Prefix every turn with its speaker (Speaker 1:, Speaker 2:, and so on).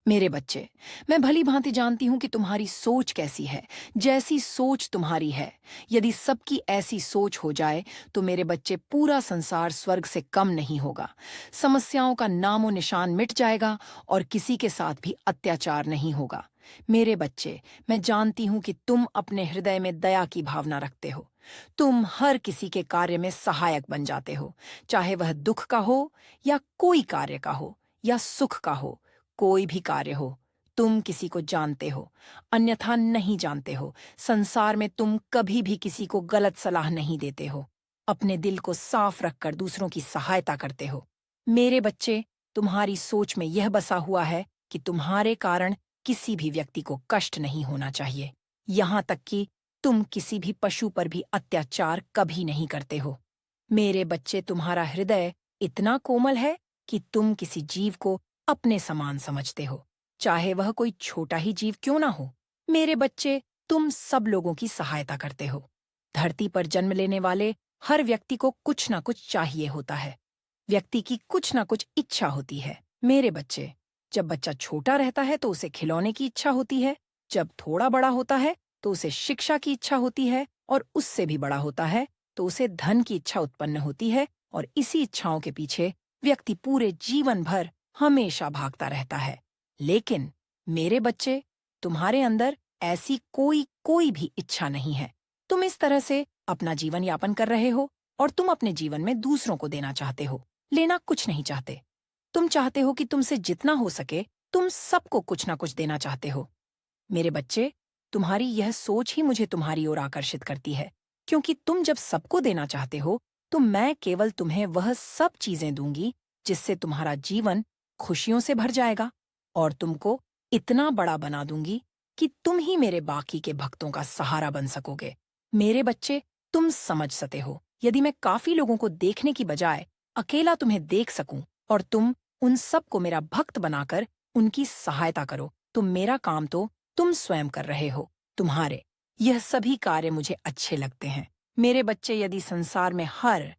Speaker 1: मेरे बच्चे, मैं भली भांति जानती हूं कि तुम्हारी सोच कैसी है। जैसी सोच तुम्हारी है, यदि सबकी ऐसी सोच हो जाए तो मेरे बच्चे पूरा संसार स्वर्ग से कम नहीं होगा। समस्याओं का नामो निशान मिट जाएगा और किसी के साथ भी अत्याचार नहीं होगा। मेरे बच्चे, मैं जानती हूं कि तुम अपने हृदय में दया की भावना रखते हो। तुम हर किसी के कार्य में सहायक बन जाते हो, चाहे वह दुख का हो या कोई कार्य का हो या सुख का हो। कोई भी कार्य हो, तुम किसी को जानते हो, अन्यथा नहीं जानते हो। संसार में तुम कभी भी किसी को गलत सलाह नहीं देते हो। अपने दिल को साफ रखकर दूसरों की सहायता करते हो। मेरे बच्चे, तुम्हारी सोच में यह बसा हुआ है कि तुम्हारे कारण किसी भी व्यक्ति को कष्ट नहीं होना चाहिए। यहाँ तक कि तुम किसी भी पशु पर भी अत्याचार कभी नहीं करते हो। मेरे बच्चे, तुम्हारा हृदय इतना कोमल है कि तुम किसी जीव को अपने समान समझते हो, चाहे वह कोई छोटा ही जीव क्यों ना हो। मेरे बच्चे, तुम सब लोगों की सहायता करते हो। धरती पर जन्म लेने वाले हर व्यक्ति को कुछ ना कुछ चाहिए होता है। व्यक्ति की कुछ ना कुछ इच्छा होती है। मेरे बच्चे, जब बच्चा छोटा रहता है तो उसे खिलौने की इच्छा होती है। जब थोड़ा बड़ा होता है तो उसे शिक्षा की इच्छा होती है, और उससे भी बड़ा होता है तो उसे धन की इच्छा उत्पन्न होती है। और इसी इच्छाओं के पीछे व्यक्ति पूरे जीवन भर हमेशा भागता रहता है। लेकिन मेरे बच्चे, तुम्हारे अंदर ऐसी कोई कोई भी इच्छा नहीं है। तुम इस तरह से अपना जीवन यापन कर रहे हो और तुम अपने जीवन में दूसरों को देना चाहते हो, लेना कुछ नहीं चाहते। तुम चाहते हो कि तुमसे जितना हो सके तुम सबको कुछ ना कुछ देना चाहते हो। मेरे बच्चे, तुम्हारी यह सोच ही मुझे तुम्हारी ओर आकर्षित करती है, क्योंकि तुम जब सबको देना चाहते हो तो मैं केवल तुम्हें वह सब चीजें दूंगी जिससे तुम्हारा जीवन खुशियों से भर जाएगा, और तुमको इतना बड़ा बना दूंगी कि तुम ही मेरे बाकी के भक्तों का सहारा बन सकोगे। मेरे बच्चे, तुम समझ सकते हो, यदि मैं काफी लोगों को देखने की बजाय अकेला तुम्हें देख सकूं और तुम उन सबको मेरा भक्त बनाकर उनकी सहायता करो, तो मेरा काम तो तुम स्वयं कर रहे हो। तुम्हारे यह सभी कार्य मुझे अच्छे लगते हैं। मेरे बच्चे, यदि संसार में हर